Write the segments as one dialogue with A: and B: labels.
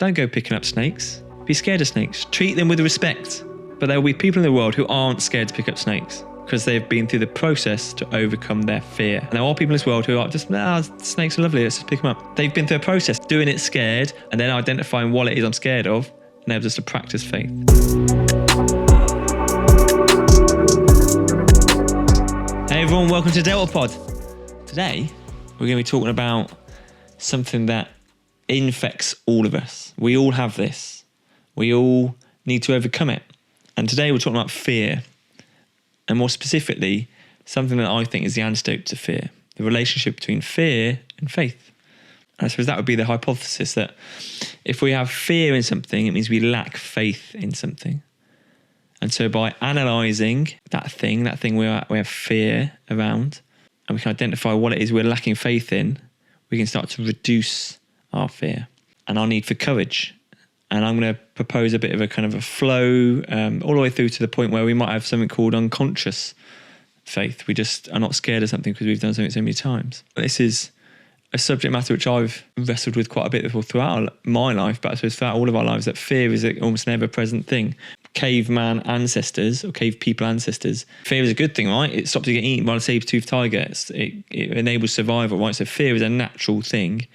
A: Don't go picking up snakes. Be scared of snakes. Treat them with respect. But there will be people in the world who aren't scared to pick up snakes because they've been through the process to overcome their fear. And there are people in this world who are just, snakes are lovely, let's just pick them up. They've been through a process, doing it scared, and then identifying what it is I'm scared of, and they're just to practice faith. Hey everyone, welcome to Delta Pod. Today, we're going to be talking about something that infects all of us. We all have this. We all need to overcome it. And today we're talking about fear. And more specifically, something that I think is the antidote to fear. The relationship between fear and faith. And I suppose that would be the hypothesis that if we have fear in something, it means we lack faith in something. And so by analysing that thing we have fear around, and we can identify what it is we're lacking faith in, we can start to reduce our fear and our need for courage. And I'm going to propose a bit of a kind of a flow all the way through to the point where we might have something called unconscious faith. We just are not scared of something because we've done something so many times. This is a subject matter which I've wrestled with quite a bit throughout my life, but I suppose throughout all of our lives, that fear is almost an ever-present thing. Caveman ancestors or cave people ancestors, fear is a good thing, right? It stops you getting eaten by a saber-toothed tiger. It enables survival, right? So fear is a natural thing.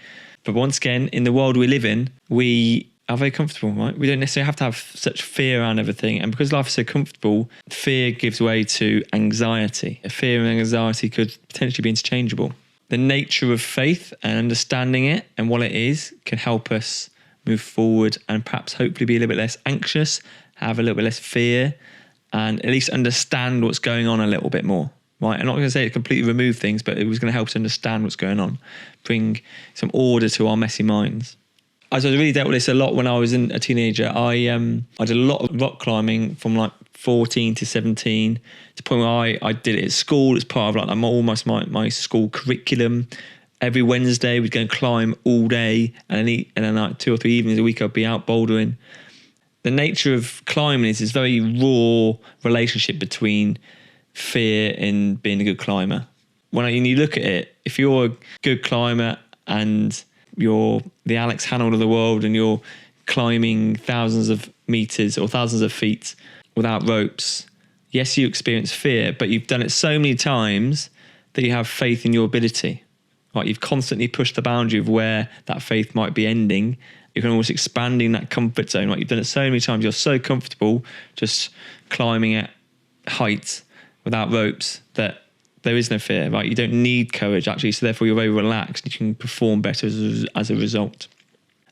A: But once again, in the world we live in, we are very comfortable, right? We don't necessarily have to have such fear around everything. And because life is so comfortable, fear gives way to anxiety. Fear and anxiety could potentially be interchangeable. The nature of faith and understanding it and what it is can help us move forward and perhaps hopefully be a little bit less anxious, have a little bit less fear, and at least understand what's going on a little bit more, right? I'm not going to say it completely remove things, but it was going to help us understand what's going on, bring some order to our messy minds. I really dealt with this a lot when I was a teenager. I did a lot of rock climbing from like 14 to 17 to the point where I did it at school. It's part of like almost my school curriculum. Every Wednesday we'd go and climb all day and then like 2 or 3 evenings a week I'd be out bouldering. The nature of climbing is this very raw relationship between fear and being a good climber. When you look at it, if you're a good climber and you're the Alex Honnold of the world and you're climbing thousands of meters or thousands of feet without ropes, yes, you experience fear, but you've done it so many times that you have faith in your ability. Right? You've constantly pushed the boundary of where that faith might be ending. You can almost expanding that comfort zone. Right? You've done it so many times. You're so comfortable just climbing at heights without ropes that there is no fear, right? You don't need courage, actually. So therefore, you're very relaxed. You can perform better as a result.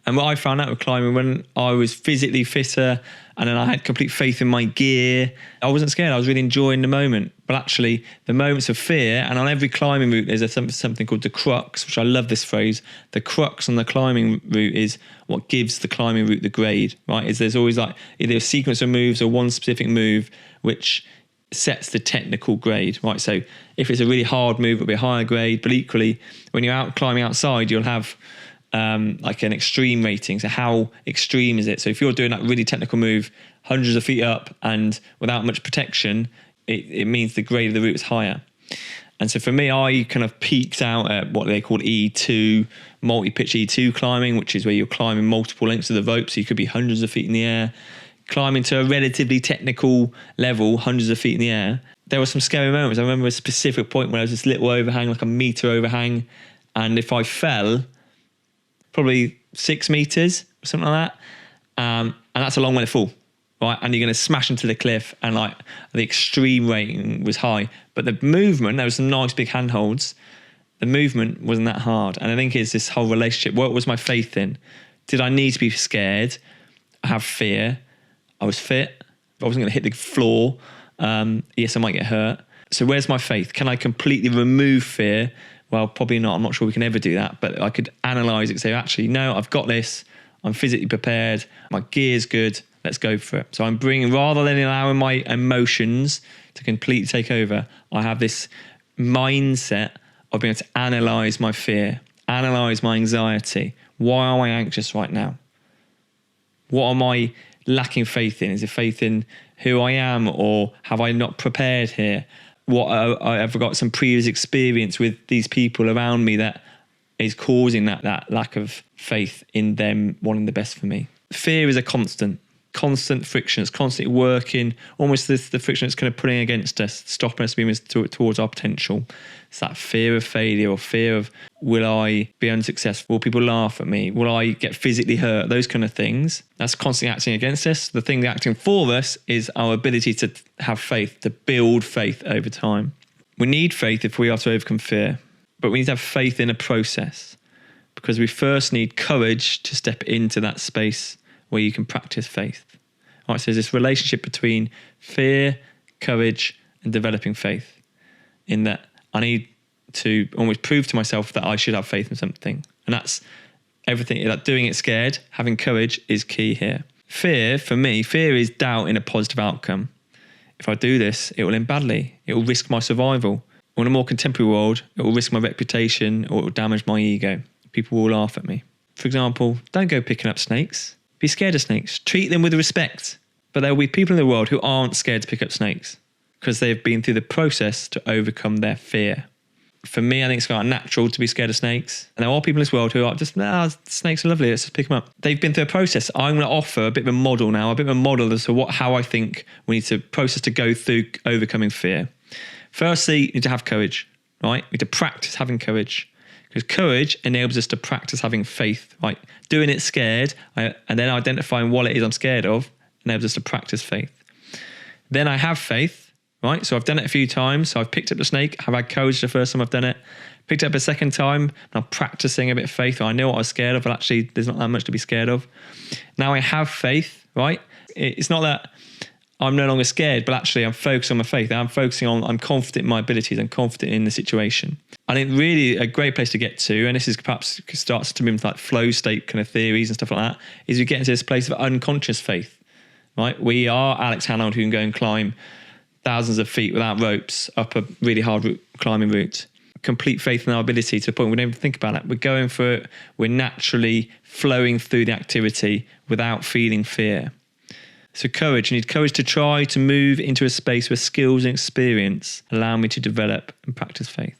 A: And what I found out with climbing, when I was physically fitter and then I had complete faith in my gear, I wasn't scared. I was really enjoying the moment. But actually, the moments of fear, and on every climbing route, there's something called the crux, which I love this phrase. The crux on the climbing route is what gives the climbing route the grade, right? There's always like either a sequence of moves or one specific move which sets the technical grade, right? So if it's a really hard move, it'll be a higher grade, but equally, when you're out climbing outside, you'll have like an extreme rating. So how extreme is it? So if you're doing that really technical move, hundreds of feet up and without much protection, it means the grade of the route is higher. And so for me, I kind of peaked out at what they call E2, multi-pitch E2 climbing, which is where you're climbing multiple lengths of the rope. So you could be hundreds of feet in the air, climbing to a relatively technical level, hundreds of feet in the air. There were some scary moments. I remember a specific point where there was this little overhang, like a meter overhang. And if I fell, probably 6 meters or something like that. And that's a long way to fall, right? And you're going to smash into the cliff, and like the extreme rating was high. But the movement, there was some nice big handholds. The movement wasn't that hard. And I think it's this whole relationship. What was my faith in? Did I need to be scared? I have fear. I was fit. I wasn't going to hit the floor. Yes, I might get hurt. So where's my faith? Can I completely remove fear? Well, probably not. I'm not sure we can ever do that. But I could analyse it and say, actually, no, I've got this. I'm physically prepared. My gear's good. Let's go for it. So I'm bringing, rather than allowing my emotions to completely take over, I have this mindset of being able to analyse my fear, analyse my anxiety. Why am I anxious right now? What am I lacking faith in? Is it faith in who I am, or have I not prepared here? What have I got some previous experience with these people around me that is causing that lack of faith in them wanting the best for me. Fear is a constant friction. It's constantly working, almost the friction that's kind of putting against us, stopping us moving towards our potential. It's that fear of failure, or fear of, will I be unsuccessful? Will people laugh at me? Will I get physically hurt? Those kind of things. That's constantly acting against us. The thing acting for us is our ability to have faith, to build faith over time. We need faith if we are to overcome fear, but we need to have faith in a process, because we first need courage to step into that space where you can practice faith. All right, so there's this relationship between fear, courage, and developing faith, in that I need to almost prove to myself that I should have faith in something. And that's everything, like doing it scared. Having courage is key here. Fear, for me, fear is doubt in a positive outcome. If I do this, it will end badly. It will risk my survival. Or in a more contemporary world, it will risk my reputation, or it will damage my ego. People will laugh at me. For example, don't go picking up snakes. Be scared of snakes. Treat them with respect. But there will be people in the world who aren't scared to pick up snakes because they've been through the process to overcome their fear. For me, I think it's quite natural to be scared of snakes. And there are people in this world who are just, snakes are lovely, let's just pick them up. They've been through a process. I'm going to offer a bit of a model now, a bit of a model as to how I think we need to process to go through overcoming fear. Firstly, you need to have courage, right? We need to practice having courage. Because courage enables us to practice having faith, right? Doing it scared, and then identifying what it is I'm scared of enables us to practice faith. Then I have faith, right? So I've done it a few times. So I've picked up the snake. I've had courage the first time I've done it. Picked it up a second time. And I'm practicing a bit of faith. I know what I was scared of, but actually there's not that much to be scared of. Now I have faith, right? It's not that I'm no longer scared, but actually I'm focused on my faith. I'm confident in my abilities. I'm confident in the situation. I think really a great place to get to, and this is perhaps starts to move like flow state kind of theories and stuff like that, is we get into this place of unconscious faith, right? We are Alex Hanold, who can go and climb thousands of feet without ropes up a really hard climbing route. Complete faith in our ability to the point we don't even think about it. We're going for it. We're naturally flowing through the activity without feeling fear. So courage, you need courage to try to move into a space where skills and experience allow me to develop and practice faith.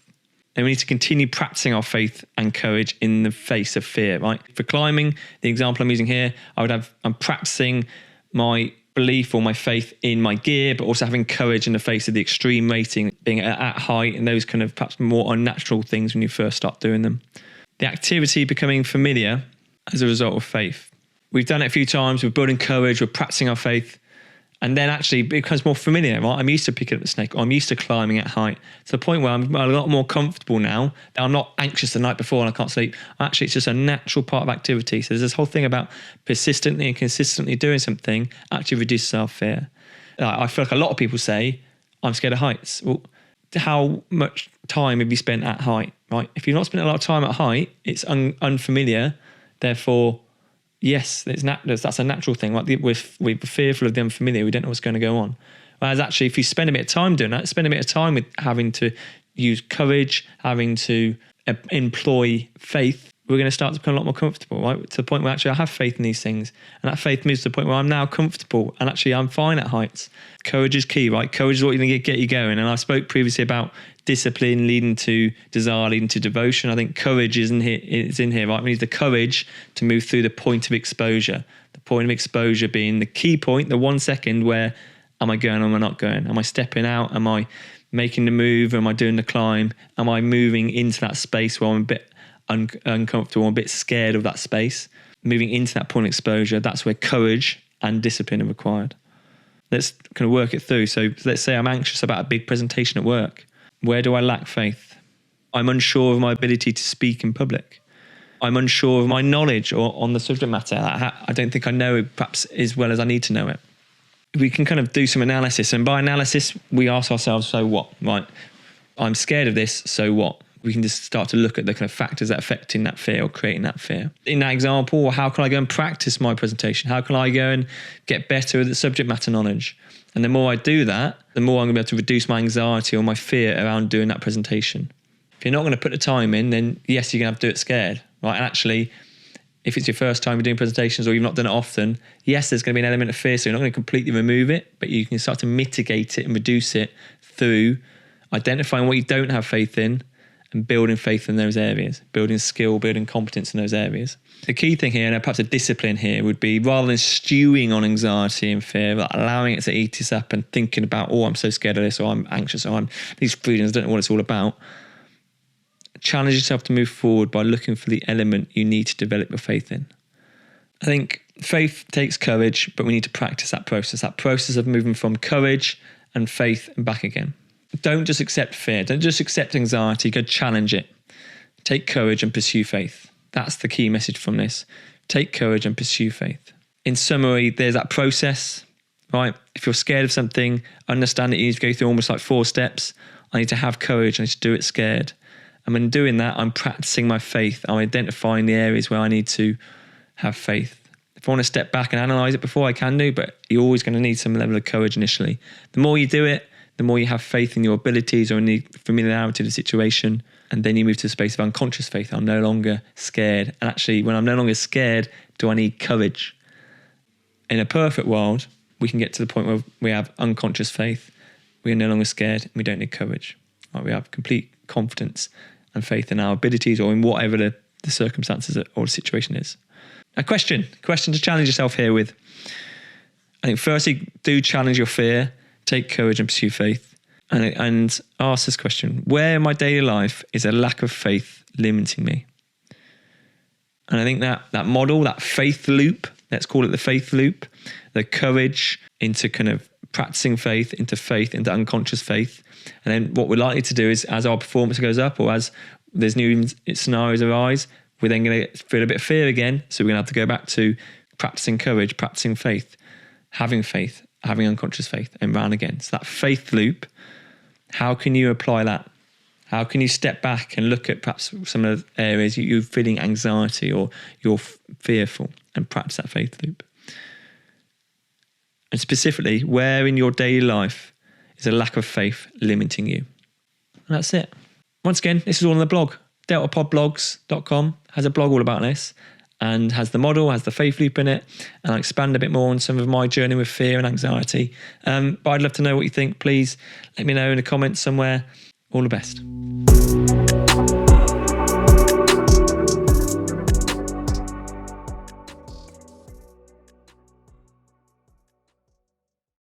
A: And we need to continue practicing our faith and courage in the face of fear, right? For climbing, the example I'm using here, I'm practicing my belief or my faith in my gear, but also having courage in the face of the extreme rating, being at height and those kind of perhaps more unnatural things when you first start doing them. The activity becoming familiar as a result of faith. We've done it a few times, we're building courage, we're practicing our faith, and then actually it becomes more familiar, right? I'm used to picking up the snake, or I'm used to climbing at height, to the point where I'm a lot more comfortable now. I'm not anxious the night before and I can't sleep. Actually, it's just a natural part of activity. So there's this whole thing about persistently and consistently doing something actually reduces our fear. I feel like a lot of people say, I'm scared of heights. Well, how much time have you spent at height, right? If you've not spent a lot of time at height, it's unfamiliar, therefore, yes, that's a natural thing. Like we're fearful of the unfamiliar. We don't know what's going to go on. Whereas actually, if you spend a bit of time doing that, spend a bit of time with having to use courage, having to employ faith, we're going to start to become a lot more comfortable, right? To the point where actually I have faith in these things. And that faith moves to the point where I'm now comfortable and actually I'm fine at heights. Courage is key, right? Courage is what you're going to get you going. And I spoke previously about discipline leading to desire, leading to devotion. I think courage is in here, right? We need the courage to move through the point of exposure. The point of exposure being the key point, the 1 second where am I going or am I not going? Am I stepping out? Am I making the move? Am I doing the climb? Am I moving into that space where I'm a bit uncomfortable, I'm a bit scared of that space? Moving into that point of exposure, that's where courage and discipline are required. Let's kind of work it through. So let's say I'm anxious about a big presentation at work. Where do I lack faith? I'm unsure of my ability to speak in public. I'm unsure of my knowledge on the subject matter. I don't think I know it perhaps as well as I need to know it. We can kind of do some analysis, and by analysis, we ask ourselves, so what? Right, I'm scared of this, so what? We can just start to look at the kind of factors that are affecting that fear or creating that fear. In that example, how can I go and practice my presentation? How can I go and get better at the subject matter knowledge? And the more I do that, the more I'm going to be able to reduce my anxiety or my fear around doing that presentation. If you're not going to put the time in, then yes, you're going to have to do it scared, right? And actually, if it's your first time you're doing presentations or you've not done it often, yes, there's going to be an element of fear, so you're not going to completely remove it, but you can start to mitigate it and reduce it through identifying what you don't have faith in and building faith in those areas, building skill, building competence in those areas. The key thing here, and perhaps a discipline here, would be rather than stewing on anxiety and fear, like allowing it to eat us up and thinking about, oh, I'm so scared of this, or I'm anxious, or I'm these feelings, I don't know what it's all about. Challenge yourself to move forward by looking for the element you need to develop your faith in. I think faith takes courage, but we need to practice that process of moving from courage and faith and back again. Don't just accept fear. Don't just accept anxiety. Go challenge it. Take courage and pursue faith. That's the key message from this. Take courage and pursue faith. In summary, there's that process, right? If you're scared of something, understand that you need to go through almost like 4 steps. I need to have courage. I need to do it scared. And when doing that, I'm practicing my faith. I'm identifying the areas where I need to have faith. If I want to step back and analyze it before, I can do, but you're always going to need some level of courage initially. The more you do it, the more you have faith in your abilities or in the familiarity of the situation. And then you move to a space of unconscious faith. I'm no longer scared. And actually, when I'm no longer scared, do I need courage? In a perfect world, we can get to the point where we have unconscious faith. We are no longer scared and we don't need courage. Right? We have complete confidence and faith in our abilities or in whatever the circumstances or the situation is. A question to challenge yourself here with. I think firstly, do challenge your fear, take courage and pursue faith. And ask this question: where in my daily life is a lack of faith limiting me? And I think that model, that faith loop, let's call it the faith loop, the courage into kind of practicing faith, into unconscious faith. And then what we're likely to do is, as our performance goes up or as there's new scenarios arise, we're then going to feel a bit of fear again. So we're going to have to go back to practicing courage, practicing faith, having unconscious faith, and round again. So that faith loop, how can you apply that? How can you step back and look at perhaps some of the areas you're feeling anxiety or you're fearful and practice that faith loop? And specifically, where in your daily life is a lack of faith limiting you? And that's it. Once again, this is all on the blog. deltapodblogs.com has a blog all about this and has the model, has the faith loop in it, and I'll expand a bit more on some of my journey with fear and anxiety. But I'd love to know what you think. Please let me know in the comments somewhere. All the best.